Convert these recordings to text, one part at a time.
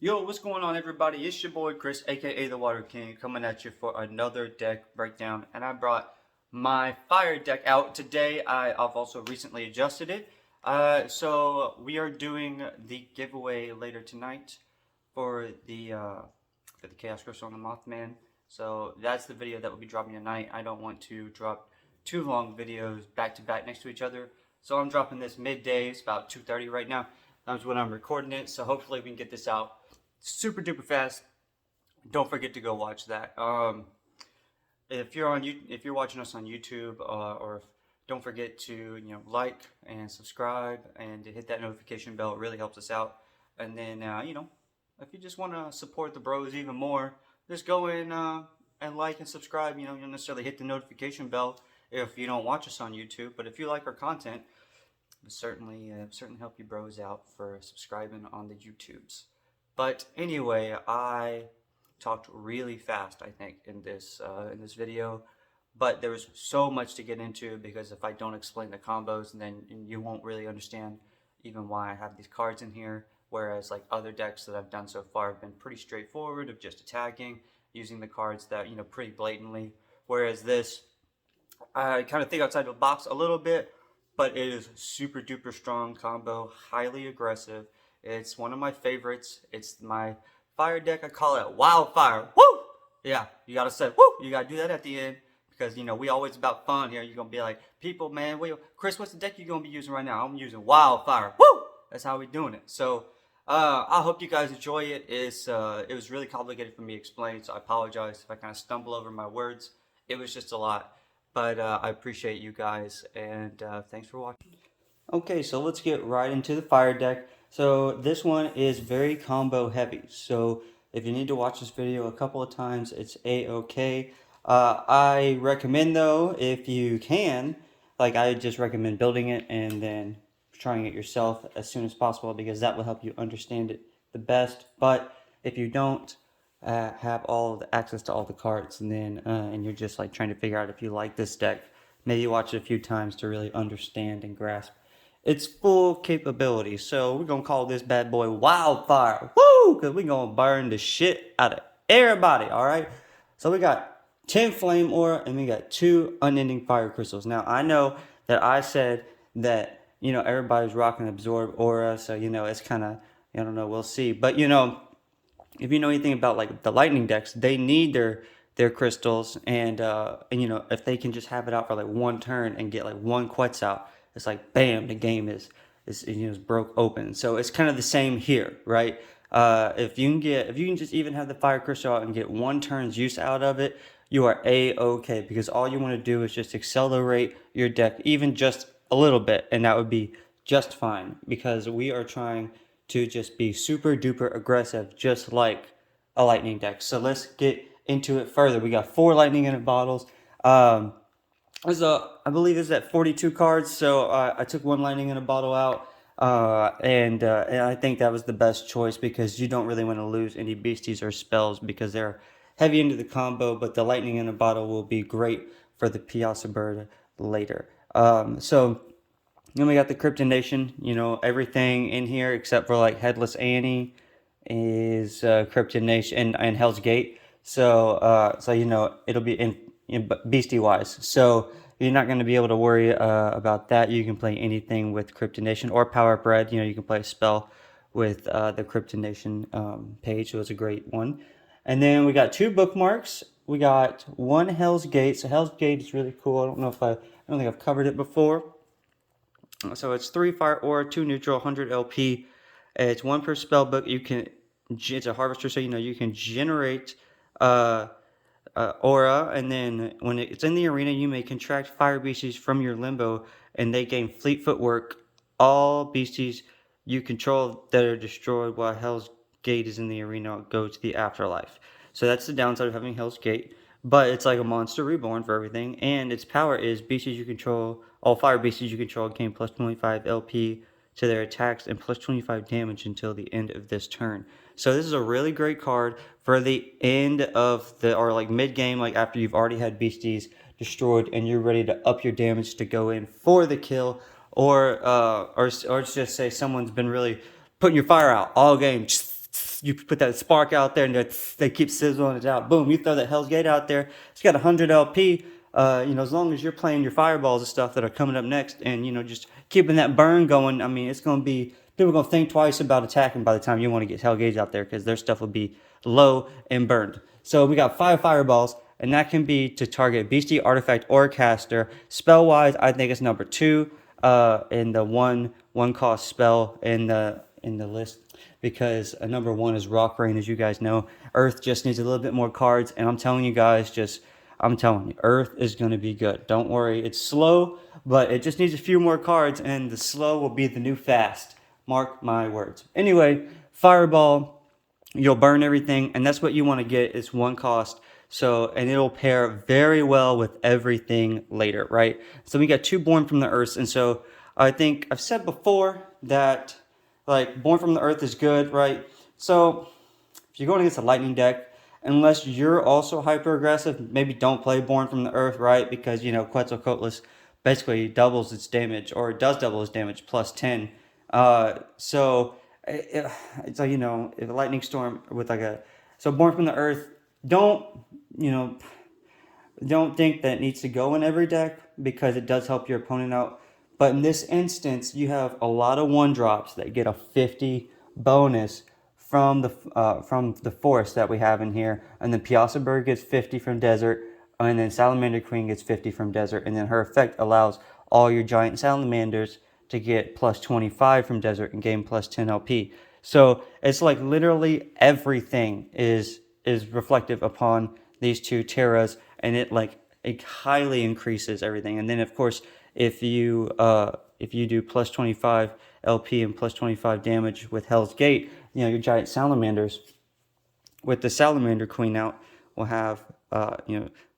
Yo, what's going on, everybody? It's your boy Chris, aka the Water King, coming at you for another deck breakdown. And I brought my fire deck out today. I've also recently adjusted it. So we are doing the giveaway later tonight for the Chaos Crystal and the Mothman. So that's the video that will be dropping tonight. I don't want to drop too long videos back to back next to each other. So I'm dropping this midday. It's about 2:30 right now. That's when I'm recording it. So hopefully we can get this out super duper fast. Don't forget to go watch that. If you're watching us on YouTube, don't forget to like and subscribe and to hit that notification bell. It really helps us out. And then if you just want to support the bros even more, just go in and like and subscribe. You don't necessarily hit the notification bell if you don't watch us on YouTube, but if you like our content, certainly help you bros out for subscribing on the YouTubes. But anyway, I talked really fast, I think, in this video. But there was so much to get into, because if I don't explain the combos, then you won't really understand even why I have these cards in here. Whereas like other decks that I've done so far have been pretty straightforward, of just attacking, using the cards that, pretty blatantly. Whereas this, I kind of think outside the box a little bit, but it is super duper strong combo, highly aggressive. It's one of my favorites. It's my fire deck. I call it Wildfire. Woo! Yeah, you gotta say woo. You gotta do that at the end, because we always about fun here. You're gonna be like, people, man, Chris, what's the deck you're gonna be using right now? I'm using Wildfire. Woo! That's how we're doing it. So I hope you guys enjoy it. It was really complicated for me to explain, so I apologize if I kind of stumble over my words. It was just a lot, but I appreciate you guys, and thanks for watching. Okay, so let's get right into the fire deck. So this one is very combo heavy. So if you need to watch this video a couple of times, it's a-okay. I recommend, though, if you can, like, I just recommend building it and then trying it yourself as soon as possible, because that will help you understand it the best. But if you don't have all the access to all the cards, and then and you're just like trying to figure out if you like this deck, maybe watch it a few times to really understand and grasp its full capability. So we're gonna call this bad boy Wildfire. Woo! Because we're gonna burn the shit out of everybody. Alright. So we got 10 flame aura and we got 2 unending fire crystals. Now I know that I said that everybody's rocking absorb aura, so it's kinda, I don't know, we'll see. But if you know anything about like the lightning decks, they need their crystals, and if they can just have it out for like one turn and get like one Quetz out, it's like bam, the game is broke open. So it's kind of the same here, right? If you can just even have the fire crystal out and get one turn's use out of it, you are a-okay, because all you want to do is just accelerate your deck even just a little bit, and that would be just fine, because we are trying to just be super duper aggressive, just like a lightning deck. So let's get into it further. We got 4 lightning in it bottles. I believe it's at 42 cards, so I took 1 lightning in a bottle out, and I think that was the best choice, because you don't really want to lose any beasties or spells, because they're heavy into the combo, but the lightning in a bottle will be great for the Piazza Bird later. So then we got the Krypton Nation. Everything in here except for like Headless Annie is Krypton Nation and Hell's Gate. So it'll be in beastie wise. So you're not going to be able to worry about that. You can play anything with Krypton Nation or Power Up Red. You can play a spell with the Krypton Nation page. So it's a great one. And then we got 2 bookmarks. We got 1 Hell's Gate. So Hell's Gate is really cool. I don't think I've covered it before. So it's 3 fire aura, 2 neutral, 100 LP. It's 1 per spell book. It's a harvester, so you can generate aura, and then when it's in the arena, you may contract fire beasties from your limbo, and they gain fleet footwork. All beasties you control that are destroyed while Hell's Gate is in the arena go to the afterlife. So that's the downside of having Hell's Gate. But it's like a monster reborn for everything, and its power is beasties you control, all fire beasties you control gain plus 25 LP to their attacks and plus 25 damage until the end of this turn. So this is a really great card for the end of or like mid game, like after you've already had beasties destroyed and you're ready to up your damage to go in for the kill, or just say someone's been really putting your fire out all game, you put that spark out there, and they keep sizzling it out. Boom, you throw that Hell's Gate out there. It's got 100 LP. As long as you're playing your fireballs and stuff that are coming up next, and just keeping that burn going. I mean, it's gonna be people are gonna think twice about attacking by the time you want to get Hell Gauge out there, because their stuff will be low and burned. So we got 5 fireballs, and that can be to target beastie, artifact, or caster. Spell wise, I think it's number 2 in the one cost spell in the list, because number 1 is Rock Rain, as you guys know. Earth just needs a little bit more cards, and I'm telling you guys, Earth is going to be good. Don't worry, it's slow, but it just needs a few more cards, and the slow will be the new fast. Mark my words. Anyway, Fireball, you'll burn everything, and that's what you want to get. It's 1 cost. So, and it'll pair very well with everything later, right? So we got 2 Born from the Earth, and so I think I've said before that, like, Born from the Earth is good, right? So if you're going against a lightning deck, unless you're also hyper aggressive, maybe don't play Born from the Earth, right? Because Quetzalcoatlus basically doubles its damage, or it does double its damage, plus 10. So it's like, if a lightning storm with so Born from the Earth, don't think that it needs to go in every deck, because it does help your opponent out. But in this instance, you have a lot of 1-drops that get a 50 bonus from the forest that we have in here. And then Piazza Bird gets 50 from Desert, and then Salamander Queen gets 50 from Desert, and then her effect allows all your giant salamanders to get plus 25 from Desert and gain plus 10 LP. So it's like literally everything is reflective upon these 2 Terras, and it highly increases everything. And then of course, if you do plus 25 LP and plus 25 damage with Hell's Gate, your giant salamanders with the Salamander Queen out will have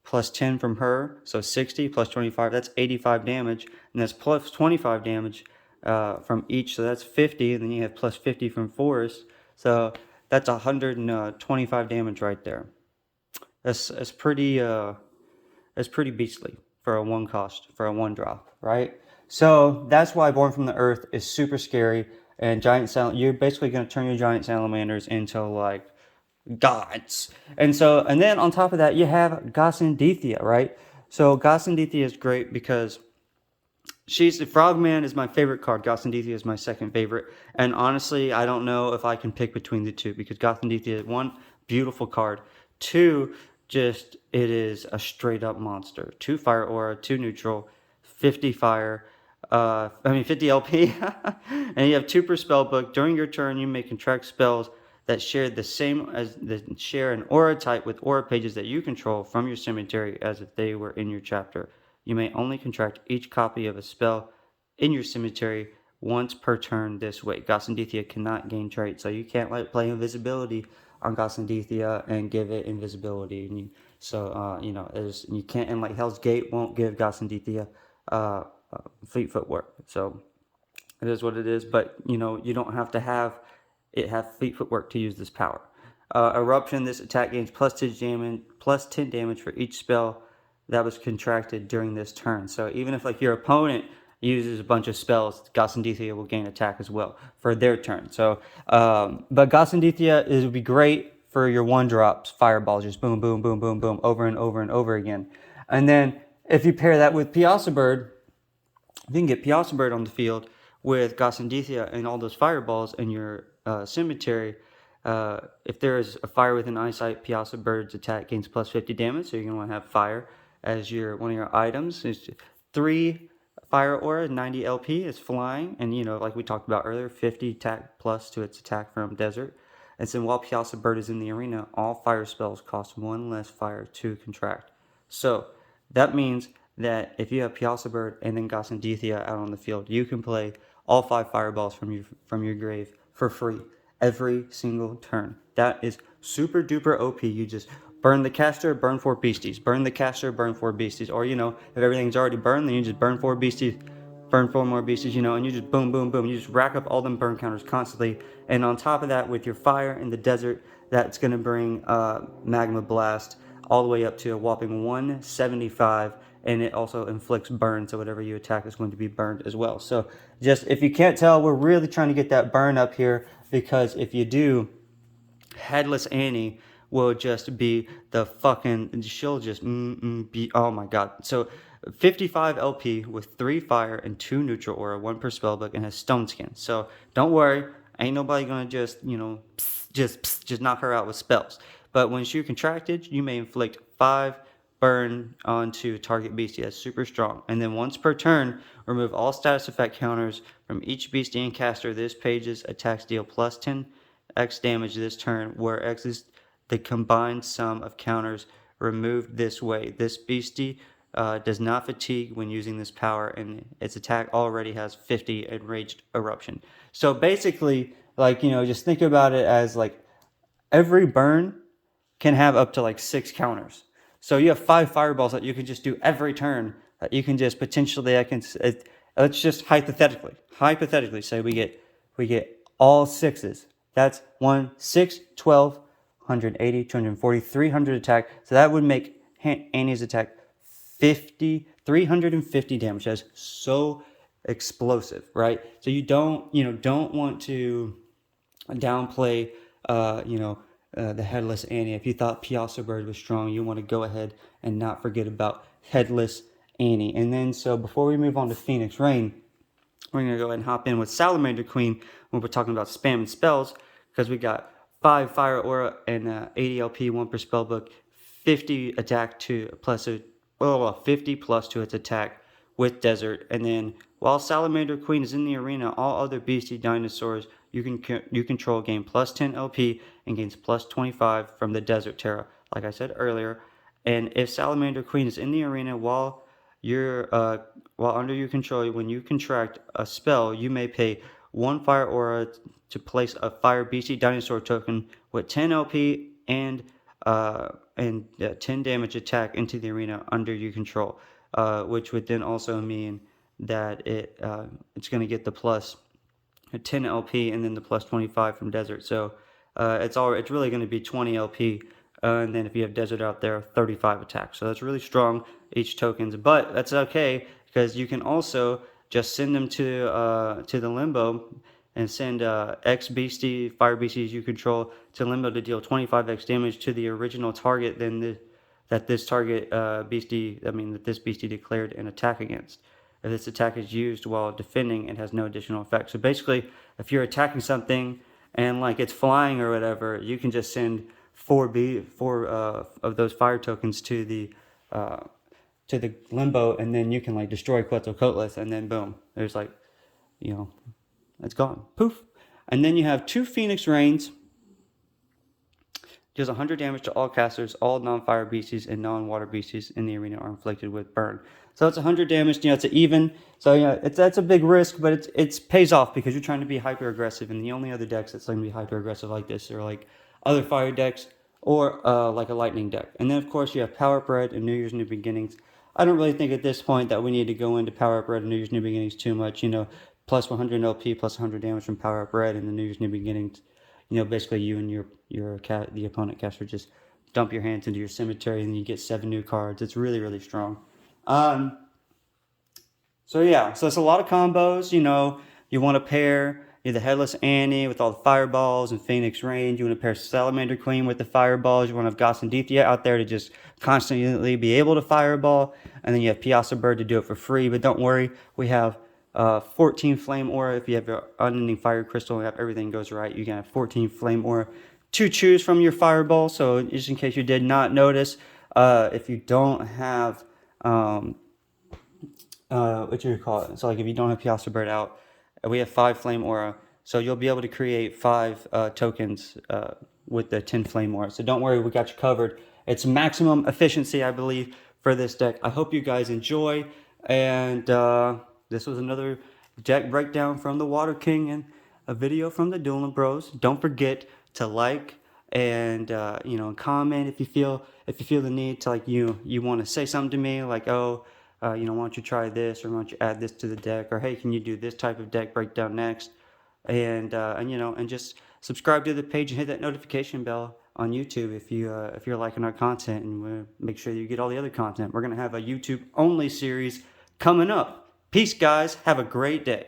plus 10 from her, so 60 plus 25, that's 85 damage, and that's plus 25 damage from each, so that's 50, and then you have plus 50 from Forest, so that's 125 damage right there. That's pretty beastly for a 1 cost, for a 1-drop, right? So that's why Born from the Earth is super scary, and you're basically going to turn your giant salamanders into like gods. And then on top of that, you have Gossendithia, right? So Gossendithia is great because the Frogman is my favorite card. Gossendithia is my second favorite. And honestly, I don't know if I can pick between the 2, because Gossendithia is 1, beautiful card. 2, it is a straight up monster. 2 fire aura, 2 neutral, 50 fire. 50 LP. And you have 2 per spell book. During your turn, you may contract spells that share an aura type with aura pages that you control from your cemetery as if they were in your chapter. You may only contract each copy of a spell in your cemetery once per turn this way. Gossendithia cannot gain traits, so you can't play invisibility on Gossendithia and give it invisibility. And you can't, and like Hell's Gate won't give Gossendithia fleet footwork. So it is what it is, but you don't have to have fleet footwork to use this power. Eruption, this attack gains plus 10 damage for each spell that was contracted during this turn. So even if your opponent uses a bunch of spells, Gossendithia will gain attack as well for their turn. So but Gossendithia would be great for your 1-drops, fireballs, just boom, boom, boom, boom, boom, over and over and over again. And then if you pair that with Piazza Bird, you can get Piazza Bird on the field with Gossendithia and all those fireballs in your cemetery. If there is a fire within eyesight, Piazza Bird's attack gains plus 50 damage, so you're going to want to have fire as one of your items. It's 3 fire aura, 90 LP, is flying, and like we talked about earlier, 50 attack plus to its attack from Desert. And so while Piazza Bird is in the arena, all fire spells cost 1 less fire to contract. So that means that if you have Piazza Bird and then Gossendithia out on the field, you can play all 5 fireballs from your grave for free every single turn. That is super duper OP. You just burn the caster, burn 4 beasties. Burn the caster, burn 4 beasties. Or if everything's already burned, then you just burn 4 beasties, burn 4 more beasties, and you just boom, boom, boom. You just rack up all them burn counters constantly. And on top of that, with your fire in the desert, that's going to bring Magma Blast all the way up to a whopping 175. And it also inflicts burn, so whatever you attack is going to be burned as well. So just, if you can't tell, we're really trying to get that burn up here, because if you do, Headless Annie will just be the fucking, she'll just be, oh my god. So 55 LP with 3 fire and 2 neutral aura, 1 per spellbook, and has stone skin. So don't worry, ain't nobody gonna just, just knock her out with spells. But when she contracted, you may inflict 5 burn onto target beastie. That's super strong. And then once per turn, remove all status effect counters from each beastie and caster. This page's attacks deal plus 10x damage this turn, where x is the combined sum of counters removed this way. This beastie does not fatigue when using this power, and its attack already has 50 enraged eruption. So basically, just think about it as like every burn can have up to like 6 counters. So you have 5 fireballs that you can just do every turn. That you can just potentially, let's just hypothetically say we get all 6s. That's 1, 6, 12, 180, 240, 300 attack. So that would make Annie's attack 350 damage. That's so explosive, right? So you don't want to downplay, the Headless Annie. If you thought Piazza Bird was strong, you want to go ahead and not forget about Headless Annie. And then, so before we move on to Phoenix Rain, we're going to go ahead and hop in with Salamander Queen when we're talking about spamming spells, because we got 5 Fire Aura and 80 LP, 1 per spellbook, 50 attack to plus 50 plus to its attack with Desert. And then while Salamander Queen is in the arena, all other beastie dinosaurs you control gain plus 10 LP and gains plus 25 from the Desert Terra, like I said earlier. And if Salamander Queen is in the arena while under your control, when you contract a spell, you may pay 1 Fire Aura to place a Fire Beastie Dinosaur token with 10 LP and 10 damage attack into the arena under your control, which would then also mean that it's going to get the plus 10 LP and then the plus 25 from Desert. So it's really going to be 20 LP. And then if you have Desert out there, 35 attack. So that's really strong, each tokens. But that's okay, because you can also just send them to the Limbo and send X Beastie, Fire Beasties you control to Limbo to deal 25x damage to the original target that this beastie declared an attack against. If this attack is used while defending, it has no additional effect. So basically, if you're attacking something and like it's flying or whatever, you can just send 4 of those fire tokens to the Limbo, and then you can like destroy Quetzalcoatlus, and then boom, there's it's gone, poof. And then you have 2 Phoenix Rains. Deals 100 damage to all casters. All non-fire beasties and non-water beasties in the arena are inflicted with burn. So it's 100 damage. It's an even. So yeah, that's a big risk, but it pays off because you're trying to be hyper aggressive. And the only other decks that's going to be hyper aggressive like this are like other fire decks or like a lightning deck. And then of course you have Power Up Red and New Year's New Beginnings. I don't really think at this point that we need to go into Power Up Red and New Year's New Beginnings too much. Plus 100 LP, plus 100 damage from Power Up Red and the New Year's New Beginnings. Basically you and the opponent caster just dump your hands into your cemetery and you get 7 new cards. It's really, really strong. So it's a lot of combos. You want to pair the Headless Annie with all the fireballs and Phoenix Rain. You want to pair Salamander Queen with the fireballs. You want to have Goss and Dethia out there to just constantly be able to fireball. And then you have Piazza Bird to do it for free. But don't worry, we have 14 Flame Aura. If you have your Unending Fire Crystal and everything goes right, you can have 14 Flame Aura to choose from your fireball. So just in case you did not notice, if you don't have what you call it, so like if you don't have Piazza Bird out, we have 5 Flame Aura, so you'll be able to create 5 tokens with the 10 Flame Aura. So don't worry, we got you covered. It's maximum efficiency, I believe, for this deck. I hope you guys enjoy, and this was another deck breakdown from the Water King and a video from the Dueling Bros. Don't forget to like and comment if you feel the need to, like, you want to say something to me, like, why don't you try this, or why don't you add this to the deck, or hey, can you do this type of deck breakdown next? And just subscribe to the page and hit that notification bell on YouTube if you're liking our content, and make sure you get all the other content. We're gonna have a YouTube only series coming up. Peace, guys. Have a great day.